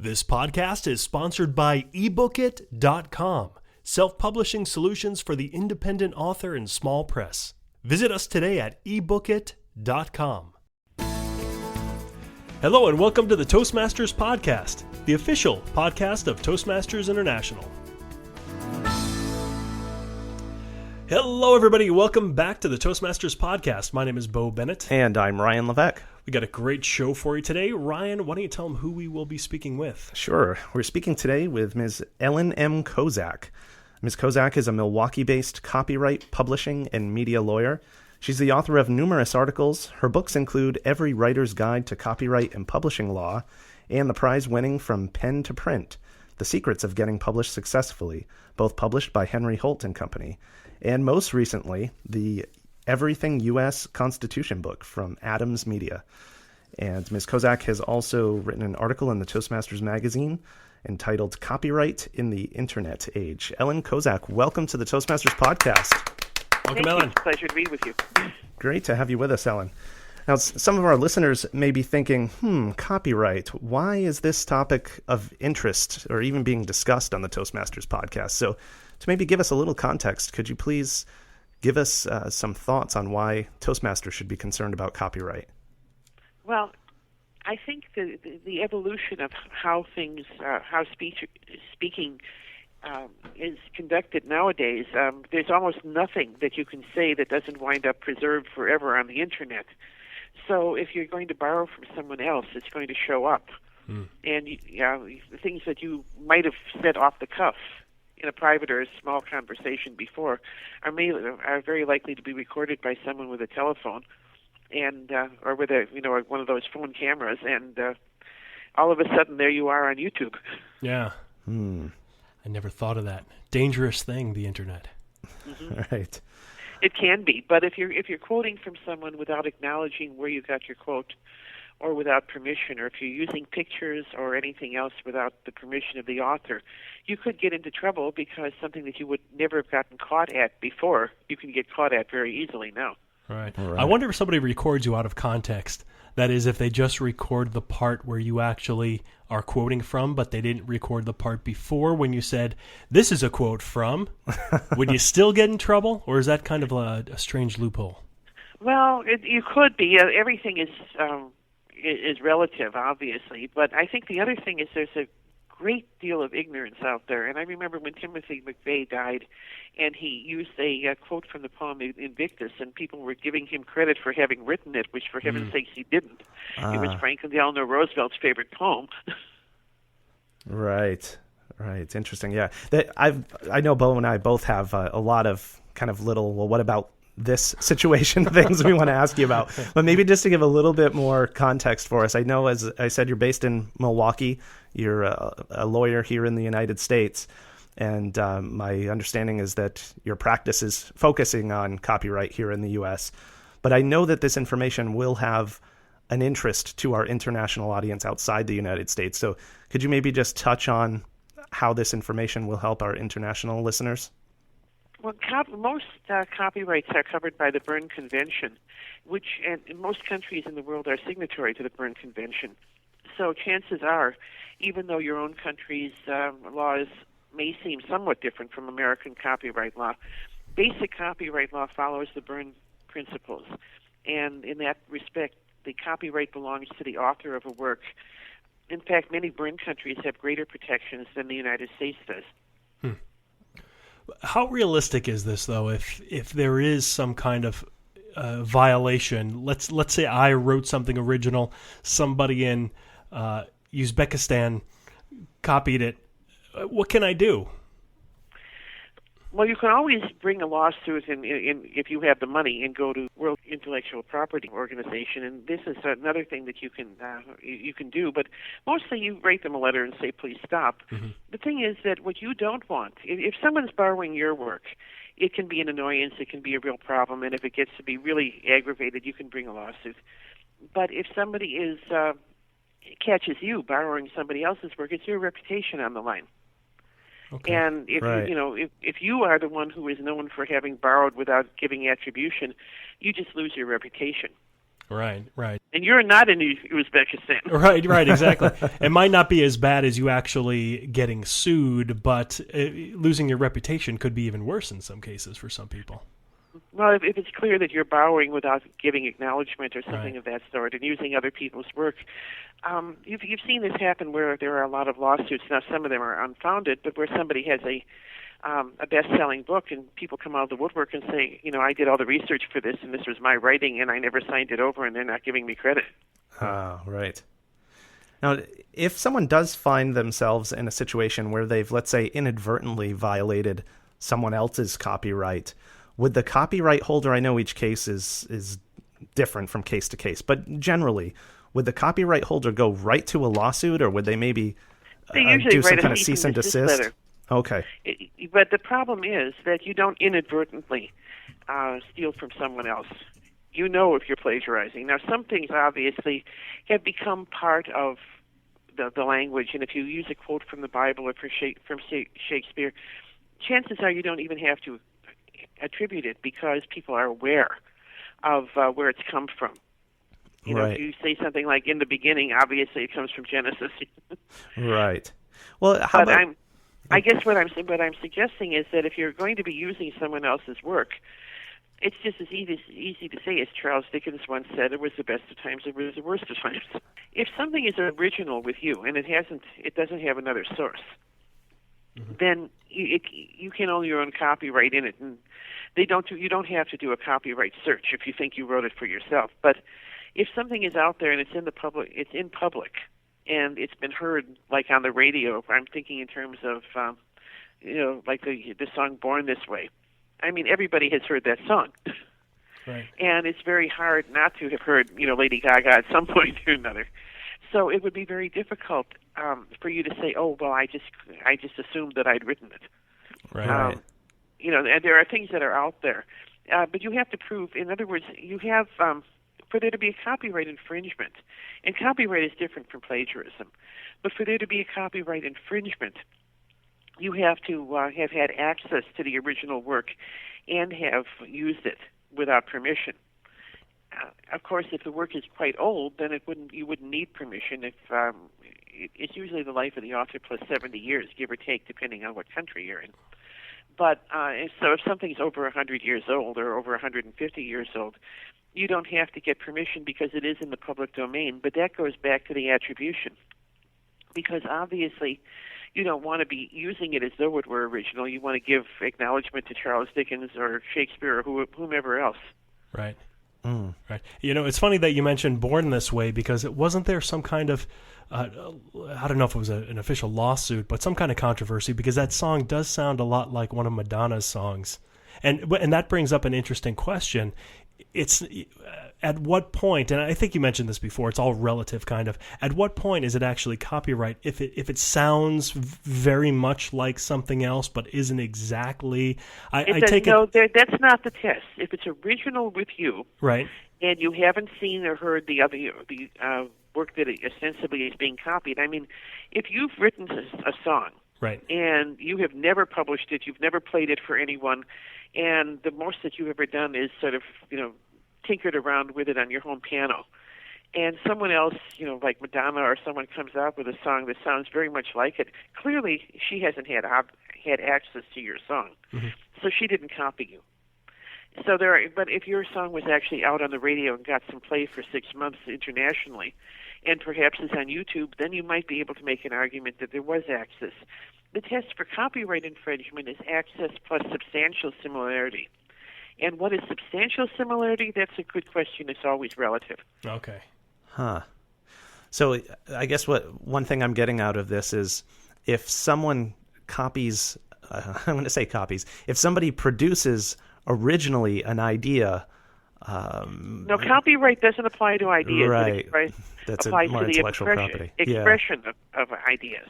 This podcast is sponsored by ebookit.com, self-publishing solutions for the independent author and small press. Visit us today at ebookit.com. Hello and welcome to the Toastmasters podcast, the official podcast of Toastmasters International. Hello everybody, welcome back to the Toastmasters podcast. My name is Bo Bennett. And I'm Ryan Levesque. We got a great show for you today. Ryan, why don't you tell them who we will be speaking with? Sure. We're speaking today with Ms. Ellen M. Kozak. Ms. Kozak is a Milwaukee-based copyright, publishing, and media lawyer. She's the author of numerous articles. Her books include Every Writer's Guide to Copyright and Publishing Law and the prize-winning From Pen to Print, The Secrets of Getting Published Successfully, both published by Henry Holt and Company. And most recently, the Everything U.S. Constitution book from Adams Media. And Ms. Kozak has also written an article in the Toastmasters magazine entitled Copyright in the Internet Age. Ellen Kozak, welcome to the Toastmasters podcast. Welcome, Ellen. It's a pleasure to be with you. Great to have you with us, Ellen. Now, some of our listeners may be thinking, copyright, why is this topic of interest or even being discussed on the Toastmasters podcast? So to maybe give us a little context, could you please give us some thoughts on why Toastmasters should be concerned about copyright? Well, I think the evolution of how things, speaking is conducted nowadays, there's almost nothing that you can say that doesn't wind up preserved forever on the internet. So if you're going to borrow from someone else, it's going to show up. And the things that you might have said off the cuff in a private or a small conversation before are very likely to be recorded by someone with a telephone and or with one of those phone cameras, and all of a sudden there you are on YouTube. Yeah. I never thought of that. Dangerous thing, the internet. Mm-hmm. Right. It can be, but if you're quoting from someone without acknowledging where you got your quote, or without permission, or if you're using pictures or anything else without the permission of the author, you could get into trouble because something that you would never have gotten caught at before, you can get caught at very easily now. Right. I wonder if somebody records you out of context. That is, if they just record the part where you actually are quoting from, but they didn't record the part before when you said, this is a quote from, would you still get in trouble? Or is that kind of a strange loophole? Well, you could be. Everything is relative, obviously. But I think the other thing is there's a great deal of ignorance out there. And I remember when Timothy McVeigh died, and he used a quote from the poem Invictus, and people were giving him credit for having written it, which for heaven's sakes he didn't. It was Franklin Delano Roosevelt's favorite poem. Right. Interesting. Yeah. I know Bo and I both have a lot of kind of little, well, what about this situation things we want to ask you about. But maybe just to give a little bit more context for us. I know, as I said, you're based in Milwaukee. You're a lawyer here in the United States. And my understanding is that your practice is focusing on copyright here in the U.S. But I know that this information will have an interest to our international audience outside the United States. So could you maybe just touch on how this information will help our international listeners? Well, most copyrights are covered by the Berne Convention, which in most countries in the world are signatory to the Berne Convention. So chances are, even though your own country's laws may seem somewhat different from American copyright law, basic copyright law follows the Berne principles. And in that respect, the copyright belongs to the author of a work. In fact, many Berne countries have greater protections than the United States does. How realistic is this, though, if there is some kind of violation? Let's say I wrote something original, somebody in Uzbekistan copied it. What can I do? Well, you can always bring a lawsuit if you have the money and go to World Intellectual Property Organization, and this is another thing that you can do. But mostly, you write them a letter and say, "Please stop." Mm-hmm. The thing is that what you don't want, if someone's borrowing your work, it can be an annoyance, it can be a real problem, and if it gets to be really aggravated, you can bring a lawsuit. But if somebody catches you borrowing somebody else's work, it's your reputation on the line. Okay. And if you are the one who is known for having borrowed without giving attribution, you just lose your reputation. Right, right. And you're not in Uzbekistan. Right, exactly. It might not be as bad as you actually getting sued, but losing your reputation could be even worse in some cases for some people. Well, if it's clear that you're borrowing without giving acknowledgement or something Right. of that sort and using other people's work, you've seen this happen where there are a lot of lawsuits. Now, some of them are unfounded, but where somebody has a best-selling book and people come out of the woodwork and say, I did all the research for this and this was my writing and I never signed it over and they're not giving me credit. Oh, right. Now, if someone does find themselves in a situation where they've, let's say, inadvertently violated someone else's copyright, would the copyright holder, I know each case is different from case to case, but generally, would the copyright holder go right to a lawsuit, or would they maybe They usually do some write kind a of cease and desist? letter. Okay. But the problem is that you don't inadvertently steal from someone else. You know if you're plagiarizing. Now, some things obviously have become part of the language, and if you use a quote from the Bible or from Shakespeare, chances are you don't even have to attribute it because people are aware of where it's come from. Right. If you say something like "in the beginning," obviously it comes from Genesis. Right. Well, how But about... I guess what I'm suggesting is that if you're going to be using someone else's work, it's just as easy to say as Charles Dickens once said, "It was the best of times, it was the worst of times." If something is original with you and it doesn't have another source, then you can own your own copyright in it, and you don't have to do a copyright search if you think you wrote it for yourself. But if something is out there and it's in public, and it's been heard like on the radio. I'm thinking in terms of like the song "Born This Way." I mean, everybody has heard that song. Right. And it's very hard not to have heard, Lady Gaga at some point or another. So it would be very difficult for you to say, "Oh, well, I just assumed that I'd written it." Right. And there are things that are out there, but you have to prove. In other words, you have for there to be a copyright infringement, and copyright is different from plagiarism, but for there to be a copyright infringement, you have to have had access to the original work and have used it without permission. Of course, if the work is quite old, then you wouldn't need permission. If it's usually the life of the author plus 70 years, give or take, depending on what country you're in. But so if something's over 100 years old or over 150 years old, you don't have to get permission because it is in the public domain. But that goes back to the attribution, because obviously you don't want to be using it as though it were original. You want to give acknowledgement to Charles Dickens or Shakespeare or whomever else. Right. Right. It's funny that you mentioned "Born This Way" because it wasn't there some kind of, I don't know if it was an official lawsuit, but some kind of controversy because that song does sound a lot like one of Madonna's songs. And that brings up an interesting question. It's at what point, and I think you mentioned this before, it's all relative kind of, at what point is it actually copyright if it sounds very much like something else but isn't exactly? That's not the test. If it's original with you, right, and you haven't seen or heard the work that ostensibly is being copied. I mean, if you've written a song, right, and you have never published it, you've never played it for anyone, and the most that you've ever done is sort of, tinkered around with it on your home piano, and someone else, like Madonna or someone comes out with a song that sounds very much like it, clearly she hasn't had access to your song, so she didn't copy you. So but if your song was actually out on the radio and got some play for 6 months internationally, and perhaps is on YouTube, then you might be able to make an argument that there was access. The test for copyright infringement is access plus substantial similarity. And what is substantial similarity? That's a good question. It's always relative. Okay. Huh. So I guess one thing I'm getting out of this is if someone copies, I'm going to say copies, if somebody produces originally an idea. No, copyright doesn't apply to ideas. Right. It That's applies more to the intellectual property. expression of ideas.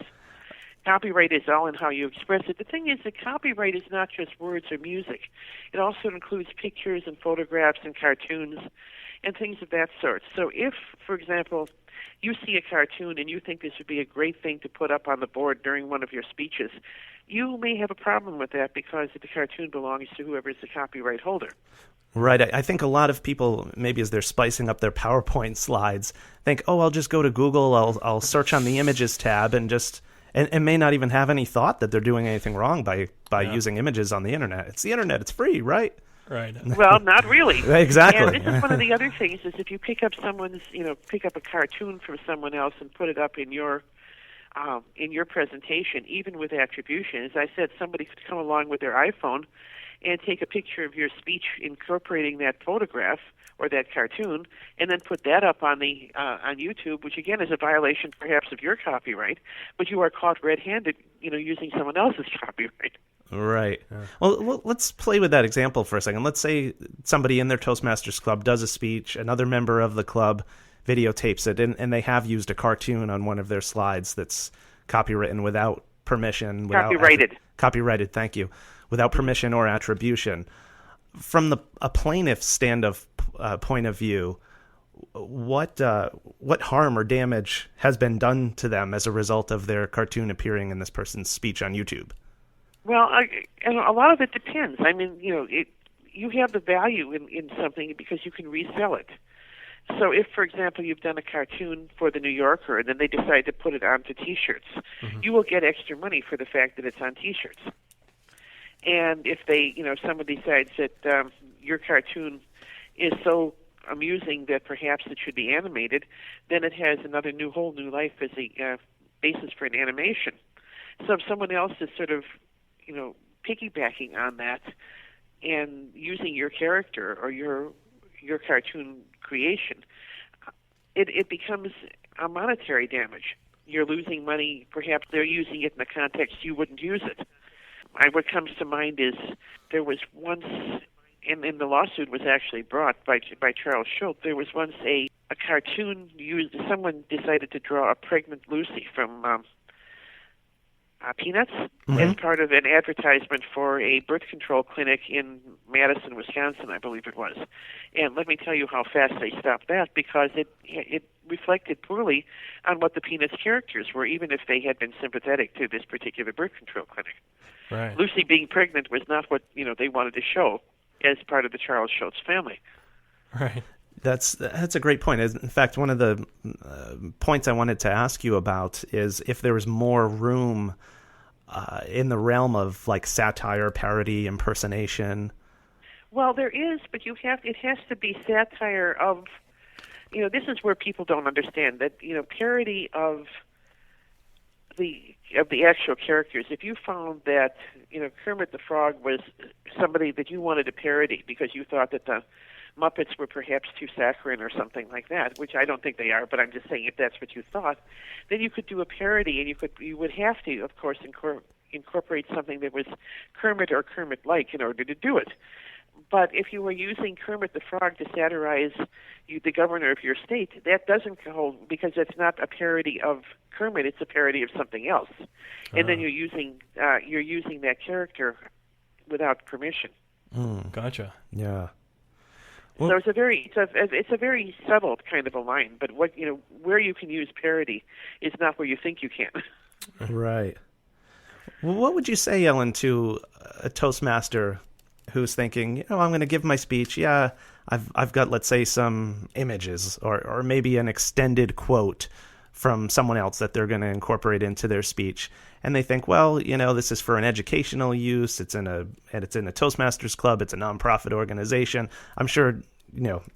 Copyright is all in how you express it. The thing is that copyright is not just words or music. It also includes pictures and photographs and cartoons and things of that sort. So if, for example, you see a cartoon and you think this would be a great thing to put up on the board during one of your speeches, you may have a problem with that because the cartoon belongs to whoever is the copyright holder. Right. I think a lot of people, maybe as they're spicing up their PowerPoint slides, think, oh, I'll just go to Google, I'll search on the images tab and may not even have any thought that they're doing anything wrong by using images on the internet. It's the internet. It's free, right? Right. Well, not really. Exactly. And this is one of the other things is if you pick up pick up a cartoon from someone else and put it up in your presentation, even with attribution, as I said, somebody could come along with their iPhone and take a picture of your speech incorporating that photograph or that cartoon, and then put that up on YouTube, which again is a violation perhaps of your copyright, but you are caught red-handed, using someone else's copyright. Right. Yeah. Well, let's play with that example for a second. Let's say somebody in their Toastmasters club does a speech, another member of the club videotapes it, and they have used a cartoon on one of their slides that's copywritten without permission. Copyrighted, thank you. Without permission or attribution. From a plaintiff's point of view, what harm or damage has been done to them as a result of their cartoon appearing in this person's speech on YouTube? Well, and a lot of it depends. I mean, you have the value in something because you can resell it. So if, for example, you've done a cartoon for the New Yorker and then they decide to put it onto T-shirts, you will get extra money for the fact that it's on T-shirts. And if someone decides that your cartoon is so amusing that perhaps it should be animated, then it has whole new life as a basis for an animation. So if someone else is sort of, piggybacking on that and using your character or your cartoon creation, it becomes a monetary damage. You're losing money. Perhaps they're using it in a context you wouldn't use it. What comes to mind is there was once, and the lawsuit was actually brought by Charles Schultz, there was once a cartoon used, someone decided to draw a pregnant Lucy from Peanuts as part of an advertisement for a birth control clinic in Madison, Wisconsin, I believe it was. And let me tell you how fast they stopped that, because it reflected poorly on what the Peanuts characters were, even if they had been sympathetic to this particular birth control clinic. Right. Lucy being pregnant was not what they wanted to show as part of the Charles Schultz family. Right. That's a great point. In fact, one of the points I wanted to ask you about is if there was more room in the realm of like satire, parody, impersonation. Well, there is, but it has to be satire of, this is where people don't understand that, parody of the actual characters. If you found that, Kermit the Frog was somebody that you wanted to parody because you thought that the Muppets were perhaps too saccharine or something like that, which I don't think they are, but I'm just saying if that's what you thought, then you could do a parody, and you would have to, of course, incorporate something that was Kermit or Kermit-like in order to do it. But if you were using Kermit the Frog to satirize the governor of your state, that doesn't hold, because it's not a parody of Kermit; it's a parody of something else, and then you're using that character without permission. Gotcha. Yeah. So it's a very subtle kind of a line, but where you can use parody is not where you think you can. Right. Well, what would you say, Ellen, to a Toastmaster who's thinking, I'm going to give my speech. Yeah, I've got, let's say, some images or maybe an extended quote from someone else that they're going to incorporate into their speech, and they think, well, this is for an educational use. It's in a Toastmasters club. It's a nonprofit organization. I'm sure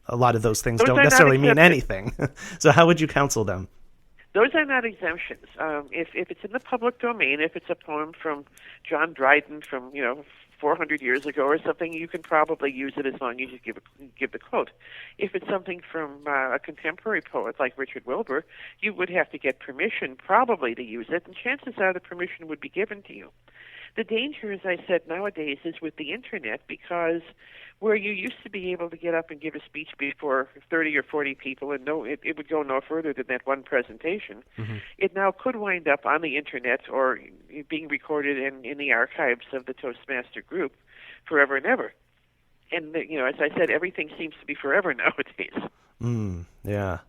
a lot of those things don't necessarily mean anything. So how would you counsel them? Those are not exemptions. If it's in the public domain, if it's a poem from John Dryden from 400 years ago or something, you can probably use it as long as you give the quote. If it's something from a contemporary poet like Richard Wilbur, you would have to get permission probably to use it, and chances are the permission would be given to you. The danger, as I said, nowadays is with the Internet, because where you used to be able to get up and give a speech before 30 or 40 people and it would go no further than that one presentation, it now could wind up on the Internet or being recorded in the archives of the Toastmaster group forever and ever. And, as I said, everything seems to be forever nowadays. Yeah.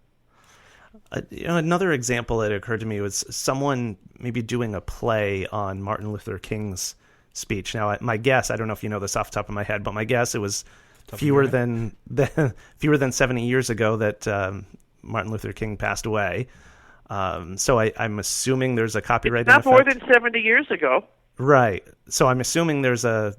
Another example that occurred to me was someone maybe doing a play on Martin Luther King's speech. Now, my guess, I don't know if you know this off the top of my head, but my guess it was fewer than 70 years ago that Martin Luther King passed away. So I'm assuming there's a copyright. Not more than 70 years ago. Right. So I'm assuming there's a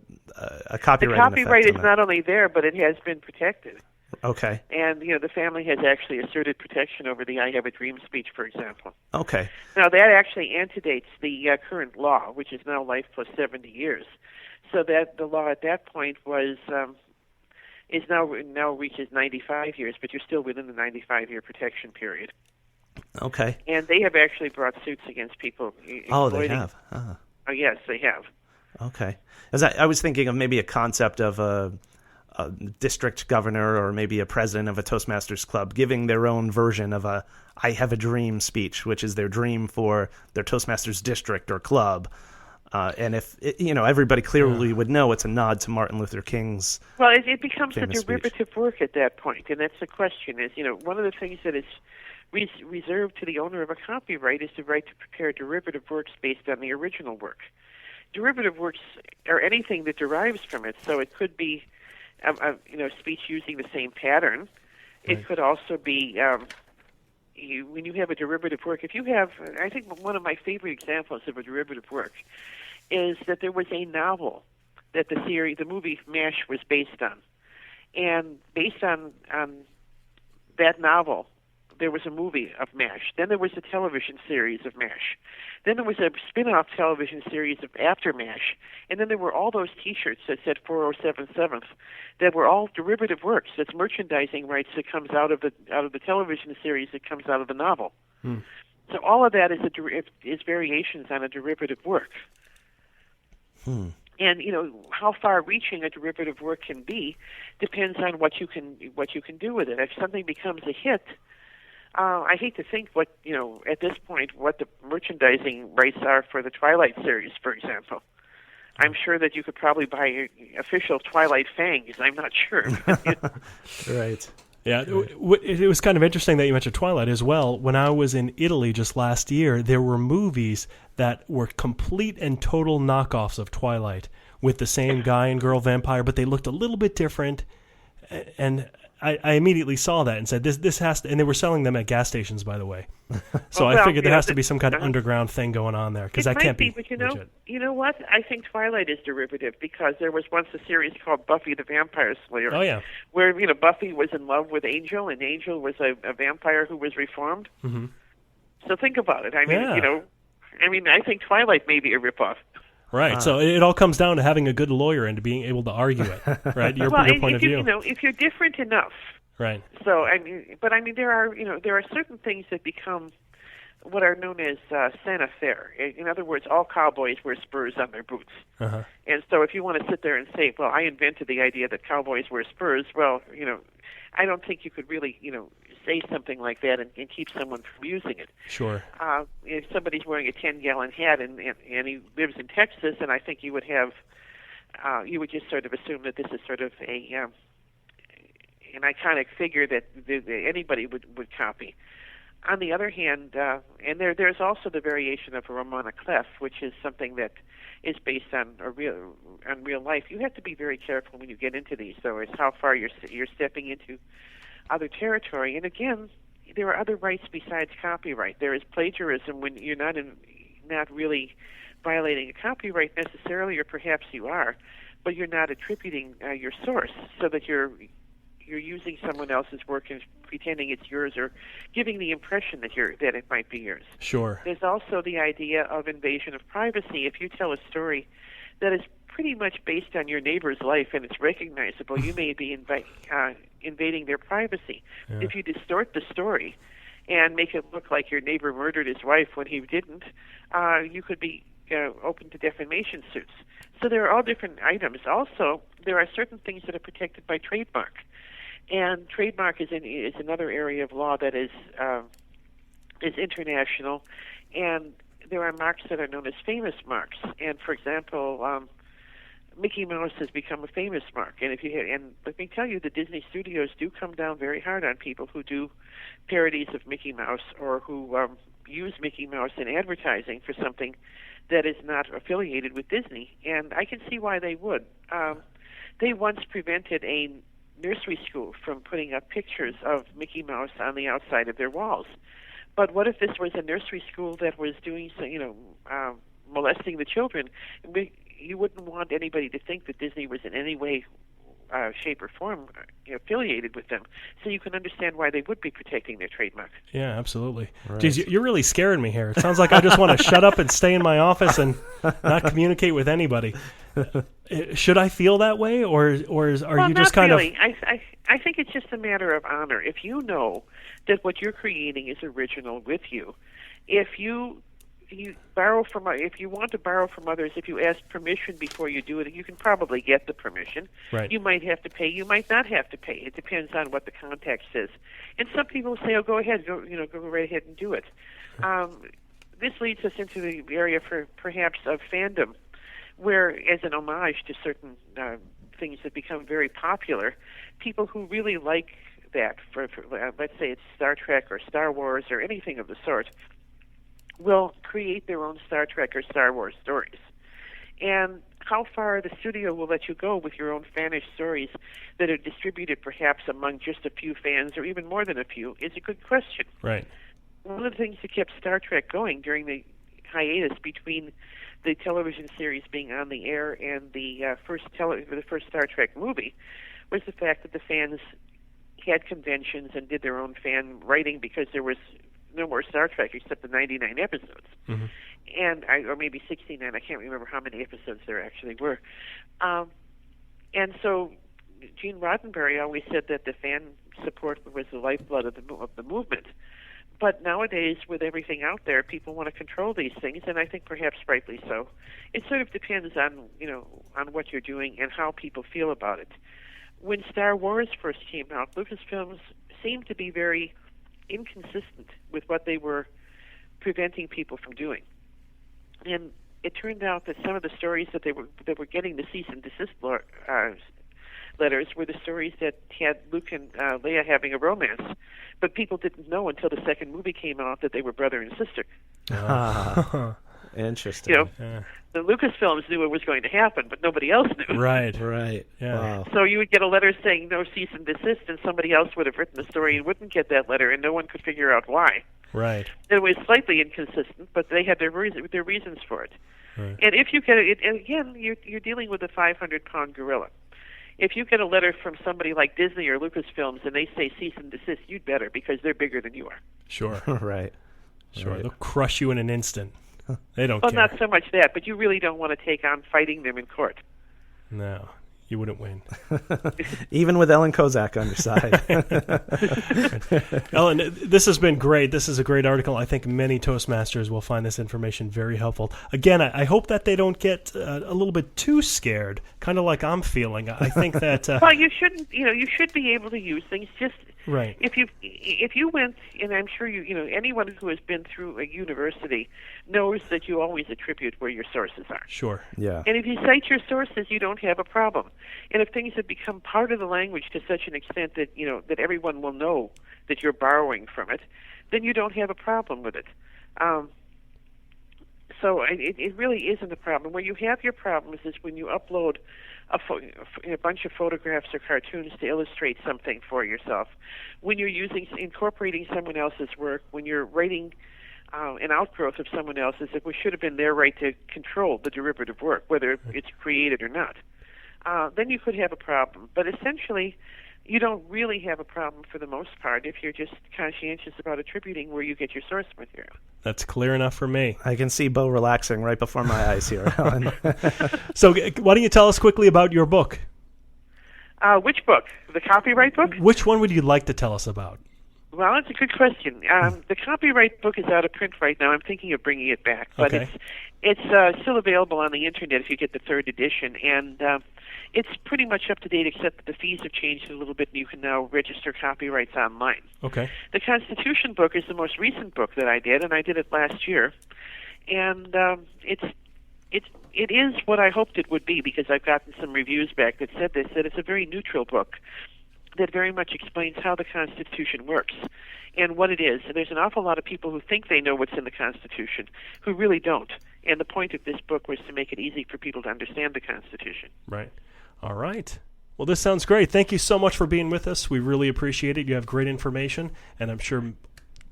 copyright. The copyright is not only there, but it has been protected. Okay. And the family has actually asserted protection over the "I Have a Dream" speech, for example. Okay. Now that actually antedates the current law, which is now life plus 70 years. So that the law at that point was is now reaches 95 years, but you're still within the 95-year protection period. Okay. And they have actually brought suits against people. Oh, they have. Uh-huh. Oh, yes, they have. Okay. As I was thinking of maybe a concept of a district governor or maybe a president of a Toastmasters club giving their own version of a "I Have a Dream" speech, which is their dream for their Toastmasters district or club. And if everybody clearly would know it's a nod to Martin Luther King's. Well, it becomes a derivative speech. Work at that point, and that's the question. Is one of the things that is reserved to the owner of a copyright is the right to prepare derivative works based on the original work. Derivative works are anything that derives from it, so it could be speech using the same pattern. It could also be when you have a derivative work. If you have, I think one of my favorite examples of a derivative work is that there was a novel that the movie MASH was based on, and based on that novel, there was a movie of MASH. Then there was a television series of MASH. Then there was a spin-off television series of After MASH. And then there were all those T-shirts that said 407 7th that were all derivative works. That's merchandising rights that comes out of the television series that comes out of the novel. So all of that is variations on a derivative work. And how far-reaching a derivative work can be depends on what you can do with it. If something becomes a hit, I hate to think at this point, what the merchandising rights are for the Twilight series, for example. I'm sure that you could probably buy official Twilight fangs. I'm not sure. Right. Yeah, it was kind of interesting that you mentioned Twilight as well. When I was in Italy just last year, there were movies that were complete and total knockoffs of Twilight with the same guy and girl vampire, but they looked a little bit different. And I immediately saw that and said, this has to, and they were selling them at gas stations, by the way. So I figured there has to be some kind of underground thing going on there, because that can't be. But you know what? I think Twilight is derivative, because there was once a series called Buffy the Vampire Slayer. Oh yeah. Where Buffy was in love with Angel, and Angel was a vampire who was reformed. Mm-hmm. So think about it. I mean, I think Twilight may be a ripoff. Right, so it all comes down to having a good lawyer and to being able to argue it, right? Your point of view. If you're different enough, right? So there are certain things that become what are known as Santa Faire. In other words, all cowboys wear spurs on their boots. Uh-huh. And so if you want to sit there and say, "Well, I invented the idea that cowboys wear spurs," well, I don't think you could really, say something like that and keep someone from using it. Sure. If somebody's wearing a 10-gallon hat and he lives in Texas, and I think you would just sort of assume that this is sort of an iconic figure that anybody would copy. On the other hand, and there's also the variation of a Ramona Clef, which is something that is based on real life. You have to be very careful when you get into these, though, as how far you're stepping into other territory. And again, there are other rights besides copyright. There is plagiarism when you're not really violating a copyright necessarily, or perhaps you are, but you're not attributing your source, so that you're using someone else's work and pretending it's yours, or giving the impression that it might be yours. Sure. There's also the idea of invasion of privacy. If you tell a story that is pretty much based on your neighbor's life and it's recognizable, you may be invading their privacy. Yeah. If you distort the story and make it look like your neighbor murdered his wife when he didn't, you could be open to defamation suits. So there are all different items. Also, there are certain things that are protected by trademark. And trademark is another area of law that is international, and there are marks that are known as famous marks. And for example, Mickey Mouse has become a famous mark. And let me tell you, the Disney studios do come down very hard on people who do parodies of Mickey Mouse, or who use Mickey Mouse in advertising for something that is not affiliated with Disney. And I can see why they would. They once prevented a nursery school from putting up pictures of Mickey Mouse on the outside of their walls. But what if this was a nursery school that was doing, molesting the children? You wouldn't want anybody to think that Disney was in any way, shape, or form affiliated with them. So you can understand why they would be protecting their trademark. Yeah, absolutely. Right. Geez, you're really scaring me here. It sounds like I just want to shut up and stay in my office and not communicate with anybody. Should I feel that way, or are you just kind really. I think it's just a matter of honor. If you know that what you're creating is original with you, if you want to borrow from others, if you ask permission before you do it, you can probably get the permission. Right. You might have to pay. You might not have to pay. It depends on what the context is. And some people say, "Oh, go ahead, go right ahead and do it." This leads us into the area for perhaps of fandom, where, as an homage to certain things that become very popular, people who really like that, for let's say it's Star Trek or Star Wars or anything of the sort, will create their own Star Trek or Star Wars stories. And how far the studio will let you go with your own fanish stories that are distributed perhaps among just a few fans or even more than a few is a good question. Right. One of the things that kept Star Trek going during the hiatus between the television series being on the air and the first Star Trek movie was the fact that the fans had conventions and did their own fan writing because there was no more Star Trek except the 99 episodes, or maybe 69. I can't remember how many episodes there actually were. And so Gene Roddenberry always said that the fan support was the lifeblood of the movement. But nowadays, with everything out there, people want to control these things, and I think perhaps rightly so. It sort of depends on what you're doing and how people feel about it. When Star Wars first came out, Lucasfilms seemed to be very inconsistent with what they were preventing people from doing, and it turned out that some of the stories that they were getting the cease and desist letters were the stories that had Luke and Leia having a romance, but people didn't know until the second movie came out that they were brother and sister. Interesting. The Lucasfilms knew it was going to happen, but nobody else knew. Right. Yeah. Wow. So you would get a letter saying no cease and desist, and somebody else would have written the story and wouldn't get that letter, and no one could figure out why. Right. It was slightly inconsistent, but they had their reasons for it. Right. And if you get it, and again, you're dealing with a 500-pound gorilla. If you get a letter from somebody like Disney or Lucasfilms and they say cease and desist, you'd better, because they're bigger than you are. Sure. Right. Sure. Right. They'll crush you in an instant. They don't Well, care. not so much that, but you really don't want to take on fighting them in court. No, you wouldn't win. Even with Ellen Kozak on your side. Ellen, this has been great. This is a great article. I think many Toastmasters will find this information very helpful. Again, I hope that they don't get a little bit too scared, kind of like I'm feeling. I think that... Well, you shouldn't. You should be able to use things. Just right. If you went, and I'm sure anyone who has been through a university knows that you always attribute where your sources are. Sure. Yeah. And if you cite your sources, you don't have a problem. And if things have become part of the language to such an extent that that everyone will know that you're borrowing from it, then you don't have a problem with it. So it really isn't a problem. Where you have your problems is when you upload a bunch of photographs or cartoons to illustrate something for yourself, when you're incorporating someone else's work, when you're writing an outgrowth of someone else's, it should have been their right to control the derivative work, whether it's created or not. Then you could have a problem. But essentially, you don't really have a problem for the most part if you're just conscientious about attributing where you get your source material. That's clear enough for me. I can see Bo relaxing right before my eyes here, Ellen. So why don't you tell us quickly about your book? Which book? The copyright book? Which one would you like to tell us about? Well, that's a good question. The copyright book is out of print right now. I'm thinking of bringing it back, but Okay. it's still available on the internet if you get the third edition, and it's pretty much up to date, except that the fees have changed a little bit, and you can now register copyrights online. Okay. The Constitution book is the most recent book that I did, and I did it last year, and it is what I hoped it would be, because I've gotten some reviews back that said this, that it's a very neutral book that very much explains how the Constitution works and what it is. And there's an awful lot of people who think they know what's in the Constitution who really don't. And the point of this book was to make it easy for people to understand the Constitution. Right. All right. Well, this sounds great. Thank you so much for being with us. We really appreciate it. You have great information, and I'm sure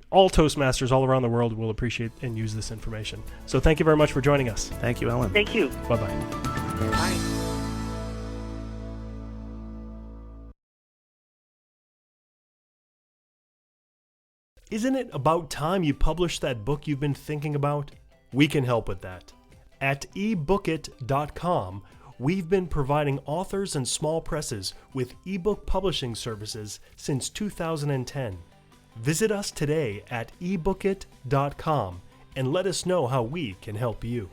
all Toastmasters all around the world will appreciate and use this information. So thank you very much for joining us. Thank you, Ellen. Thank you. Bye-bye. Bye. Isn't it about time you published that book you've been thinking about? We can help with that. At ebookit.com, we've been providing authors and small presses with ebook publishing services since 2010. Visit us today at ebookit.com and let us know how we can help you.